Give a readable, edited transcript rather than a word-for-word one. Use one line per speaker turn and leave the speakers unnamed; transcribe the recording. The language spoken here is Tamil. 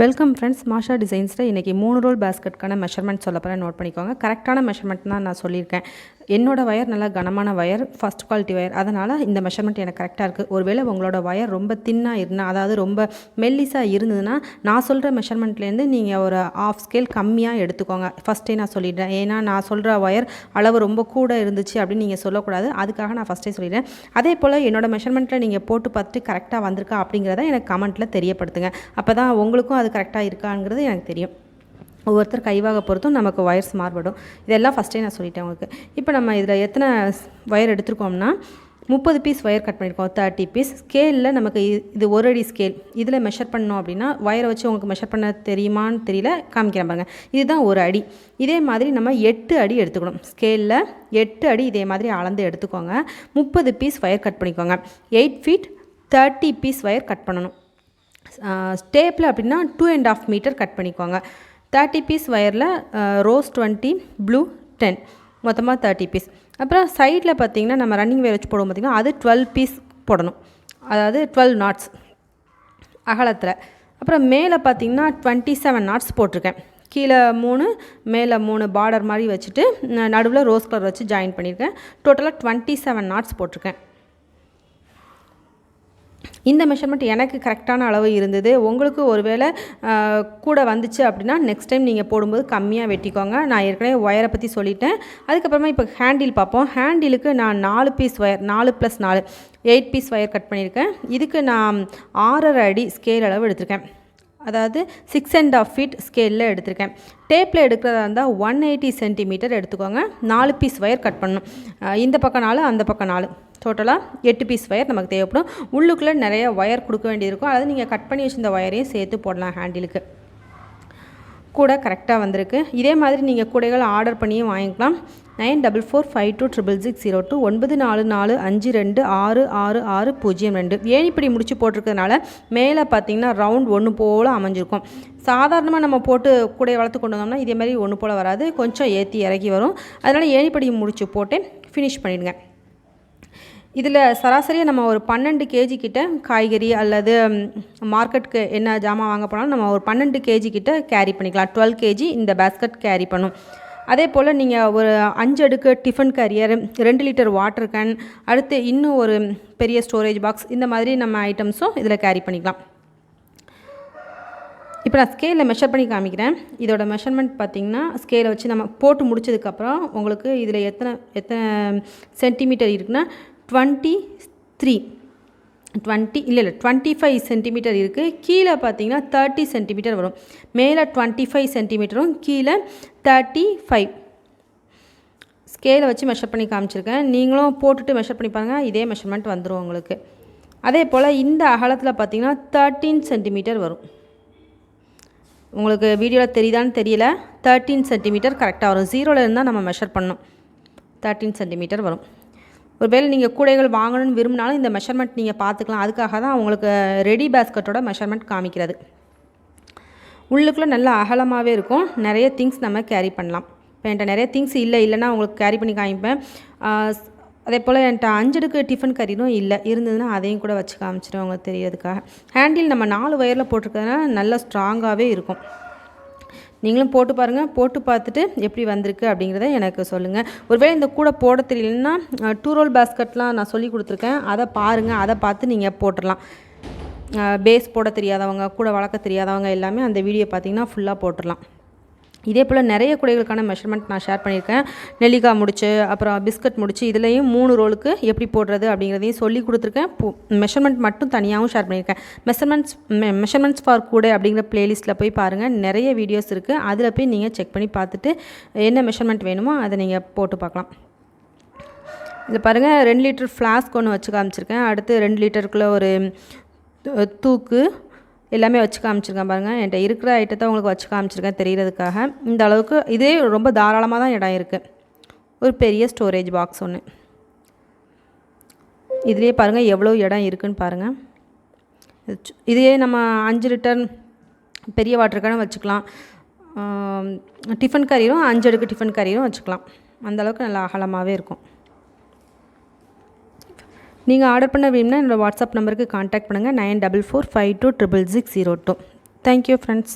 வெல்கம் ஃப்ரெண்ட்ஸ், மாஷா டிசைன்ஸில் இன்றைக்கி 3 ரோல் பேஸ்கெட்கான மெஷர்மெண்ட் சொல்ல போகிறேன். நோட் பண்ணிக்கோங்க. கரெக்டான மெஷர்மெண்ட் தான் நான் சொல்லியிருக்கேன். என்னோடய ஒயர் நல்லா கனமான ஒயர், ஃபஸ்ட் குவாலிட்டி ஒயர், அதனால் இந்த மெஷர்மெண்ட் எனக்கு கரெக்டாக இருக்குது. ஒருவேளை உங்களோட ஒயர் ரொம்ப தின்னாக இருந்தால், அதாவது ரொம்ப மெல்லிஸாக இருந்ததுன்னா, நான் சொல்கிற மெஷர்மெண்ட்லேருந்து நீங்கள் ஒரு ஆஃப் ஸ்கேல் கம்மியாக எடுத்துக்கோங்க. ஃபஸ்ட்டே நான் சொல்லிடுறேன். ஏன்னா நான் சொல்கிற ஒயர் அளவு ரொம்ப கூட இருந்துச்சு அப்படின்னு நீங்கள் சொல்லக்கூடாது. அதுக்காக நான் ஃபஸ்ட்டே சொல்லிடுறேன். அதே போல் என்னோடய மெஷர்மெண்ட்டில் நீங்கள் போட்டு பார்த்துட்டு கரெக்டாக வந்திருக்கா அப்படிங்கிறத எனக்கு கமெண்ட்டில் தெரியப்படுத்துங்க. அப்போ தான் உங்களுக்கும் அது கரெக்டாக இருக்காங்கிறது எனக்கு தெரியும். ஒவ்வொருத்தர் கைவாக பொறுத்தும் நமக்கு ஒயர்ஸ் மாறுபடும். இதெல்லாம் ஃபஸ்ட்டே நான் சொல்லிட்டேன் உங்களுக்கு. இப்போ நம்ம இதில் எத்தனை ஒயர் எடுத்துருக்கோம்னா 30 பீஸ் ஒயர் கட் பண்ணியிருக்கோம். 30 பீஸ் ஸ்கேலில் நமக்கு இது ஒரு அடி ஸ்கேல். இதில் மெஷர் பண்ணோம் அப்படின்னா ஒயரை வச்சு உங்களுக்கு மெஷர் பண்ண தெரியுமான்னு தெரியல, காமிக்கிறேன் பாருங்கள். இதுதான் ஒரு அடி. இதே மாதிரி நம்ம 8 அடி எடுத்துக்கணும். ஸ்கேலில் 8 அடி இதே மாதிரி அளந்து எடுத்துக்கோங்க. 30 பீஸ் ஒயர் கட் பண்ணிக்கோங்க. 8 ஃபீட் 30 பீஸ் ஒயர் கட் பண்ணணும். ஸ்டேப்பில் அப்படின்னா 2.5 மீட்டர் கட் பண்ணிக்கோங்க. 30 பீஸ் ஒயரில் ரோஸ் 20, ப்ளூ 10, மொத்தமாக 30 பீஸ். அப்புறம் சைடில் பார்த்திங்கன்னா நம்ம ரன்னிங் ஒயர் வச்சு போடுவோம் பார்த்திங்கன்னா, அது 12 பீஸ் போடணும். அதாவது 12 நாட்ஸ் அகலத்தில். அப்புறம் மேலே பார்த்திங்கன்னா 27 நாட்ஸ் போட்டிருக்கேன். கீழே 3 மேலே 3 பார்டர் மாதிரி வச்சுட்டு நடுவில் ரோஸ் கலர் வச்சு ஜாயின் பண்ணியிருக்கேன். டோட்டலாக 27 நாட்ஸ் போட்டிருக்கேன். இந்த மெஷர்மெண்ட் எனக்கு கரெக்டான அளவு இருந்தது. உங்களுக்கு ஒரு வேளை கூட வந்துச்சு அப்படின்னா நெக்ஸ்ட் டைம் நீங்கள் போடும்போது கம்மியாக வெட்டிக்கோங்க. நான் ஏற்கனவே ஒயரை பற்றி சொல்லிட்டேன். அதுக்கப்புறமா இப்போ ஹேண்டில் பார்ப்போம். ஹேண்டிலுக்கு நான் 4 piece wire, 4 + 4 8 piece wire cut பண்ணியிருக்கேன். இதுக்கு நான் 6.5 அடி ஸ்கேல் அளவு எடுத்திருக்கேன். அதாவது 6.5 ஃபீட் ஸ்கேலில் எடுத்திருக்கேன். டேப்பில் எடுக்கிறதா இருந்தால் 180 சென்டிமீட்டர் எடுத்துக்கோங்க. 4 பீஸ் ஒயர் கட் பண்ணணும். இந்த பக்கம் 4, அந்த பக்கம் 4, டோட்டலாக 8 பீஸ் ஒயர் நமக்கு தேவைப்படும். உள்ளுக்குள்ளே நிறைய ஒயர் கொடுக்க வேண்டியிருக்கும். அதாவது நீங்கள் கட் பண்ணி வச்சுருந்த ஒயரையும் சேர்த்து போடலாம். ஹேண்டிலுக்கு கூட கரெக்டாக வந்திருக்கு. இதே மாதிரி நீங்கள் கூடைகள் ஆர்டர் பண்ணியும் வாங்கிக்கலாம். 94452660 9445266602. ஏணிப்படி முடிச்சு போட்டிருக்கிறதுனால மேலே பார்த்தீங்கன்னா ரவுண்ட் ஒன்று போல் அமைஞ்சிருக்கும். சாதாரணமாக நம்ம போட்டு கூடையை வளர்த்து கொண்டு வந்தோம்னா இதே மாதிரி ஒன்று போல் வராது, கொஞ்சம் ஏற்றி இறக்கி வரும். அதனால் ஏணிப்படி முடிச்சு போட்டு ஃபினிஷ் பண்ணிடுங்க. இதில் சராசரியாக நம்ம ஒரு 12 கேஜி கிட்ட காய்கறி அல்லது மார்க்கெட்டுக்கு என்ன ஜாமான் வாங்க போனாலும் நம்ம ஒரு 12 கேஜி கிட்ட கேரி பண்ணிக்கலாம். 12 கேஜி இந்த பேஸ்கெட் கேரி பண்ணும். அதே போல் நீங்கள் ஒரு 5 அடுக்கு tiffin carrier, 2 litre water can, அடுத்து இன்னும் ஒரு பெரிய ஸ்டோரேஜ் பாக்ஸ், இந்த மாதிரி நம்ம ஐட்டம்ஸும் இதில் கேரி பண்ணிக்கலாம். இப்போ நான் ஸ்கேலில் மெஷர் பண்ணி காமிக்கிறேன். இதோட மெஷர்மெண்ட் பார்த்திங்கன்னா ஸ்கேலை வச்சு நம்ம போட்டு முடிச்சதுக்கப்புறம் உங்களுக்கு இதில் எத்தனை சென்டிமீட்டர் இருக்குன்னா 25 சென்டிமீட்டர் இருக்குது. கீழே பார்த்தீங்கன்னா 30 சென்டிமீட்டர் வரும். மேலே 25 சென்டிமீட்டரும் கீழே 35. ஸ்கேலை வச்சு மெஷர் பண்ணி காமிச்சிருக்கேன். நீங்களும் போட்டுட்டு மெஷர் பண்ணி பாருங்கள், இதே மெஷர்மெண்ட் வந்துடும் உங்களுக்கு. அதே போல் இந்த அகலத்தில் பார்த்தீங்கன்னா 13 சென்டிமீட்டர் வரும். உங்களுக்கு வீடியோவில் தெரியுதான்னு தெரியல. 13 சென்டிமீட்டர் கரெக்டாக வரும். 0ல் இருந்தால் நம்ம மெஷர் பண்ணோம். 13 சென்டிமீட்டர் வரும். ஒருவேளை நீங்கள் கூடைகள் வாங்கணும்னு விரும்பினாலும் இந்த மெஷர்மெண்ட் நீங்கள் பார்த்துக்கலாம். அதுக்காக தான் உங்களுக்கு ரெடி பேஸ்கெட்டோட மெஷர்மெண்ட் காமிக்கிறது. உள்ளுக்குள்ளே நல்லா அகலமாகவே இருக்கும். நிறைய திங்ஸ் நம்ம கேரி பண்ணலாம். இப்போ என்கிட்ட நிறைய திங்ஸ் இல்லைன்னா உங்களுக்கு கேரி பண்ணி காமிப்பேன். அதே போல் என்கிட்ட 5 அடுக்கு டிஃபன் கரீரும் இருந்ததுன்னா அதையும் கூட வச்சு காமிச்சிடும் உங்களுக்கு தெரியறதுக்காக. ஹேண்டில் நம்ம 4 ஒயரில் போட்டிருக்கிறதுனால நல்லா ஸ்ட்ராங்காகவே இருக்கும். நீங்களும் போட்டு பாருங்கள். போட்டு பார்த்துட்டு எப்படி வந்திருக்கு அப்படிங்கிறத எனக்கு சொல்லுங்கள். ஒருவேளை இந்த கூட போட தெரியலன்னா 2 ரோல் பேஸ்கெட்லாம் நான் சொல்லி கொடுத்துருக்கேன். அதை பாருங்கள். அதை பார்த்து நீங்கள் போட்டுடலாம். பேஸ் போட தெரியாதவங்க, கூட வளர்க்க தெரியாதவங்க எல்லாமே அந்த வீடியோ பார்த்திங்கன்னா ஃபுல்லாக போட்டுடலாம். இதே போல் நிறைய கூடைகளுக்கான மெஷர்மெண்ட் நான் ஷேர் பண்ணியிருக்கேன். நெல்லிக்காய் முடிச்சு, அப்புறம் பிஸ்கட் முடிச்சு, இதுலேயும் 3 ரோலுக்கு எப்படி போடுறது அப்படிங்கிறதையும் சொல்லி கொடுத்துருக்கேன். மெஷர்மெண்ட் மட்டும் தனியாகவும் ஷேர் பண்ணியிருக்கேன். மெஷர்மெண்ட்ஸ் ஃபார் கூடை அப்படிங்கிற ப்ளேலிஸ்ட்டில் போய் பாருங்கள். நிறைய வீடியோஸ் இருக்குது. அதில் போய் நீங்கள் செக் பண்ணி பார்த்துட்டு என்ன மெஷர்மெண்ட் வேணுமோ அதை நீங்கள் போட்டு பார்க்கலாம். இதில் பாருங்கள், 2 லிட்டர் ஃப்ளாஸ்க் ஒன்று வச்சு காமிச்சிருக்கேன். அடுத்து 2 லிட்டருக்குள்ளே ஒரு தூக்கு எல்லாமே வச்சு காமிச்சிருக்கேன் பாருங்கள். என்கிட்ட இருக்கிற ஐட்டத்தை உங்களுக்கு வச்சு காமிச்சிருக்கேன் தெரியறதுக்காக. இந்த அளவுக்கு இதே ரொம்ப தாராளமாக தான் இடம் இருக்குது. ஒரு பெரிய ஸ்டோரேஜ் பாக்ஸ் ஒன்று. இதுலேயே பாருங்கள் எவ்வளோ இடம் இருக்குதுன்னு பாருங்கள். இதையே நம்ம 5 லிட்டர் பெரிய வாட்டர் கேனும் வச்சுக்கலாம். டிஃபன் கரீரும் 5 அடுக்கு டிஃபன் கரீரும் வச்சுக்கலாம். அந்தளவுக்கு நல்லா அகலமாகவே இருக்கும். நீங்கள் ஆர்டர் பண்ண வேணும்னா என்னோடய வாட்ஸ்அப் நம்பருக்கு கான்டாக்ட் பண்ணுங்கள். 9445266602. Thank you friends.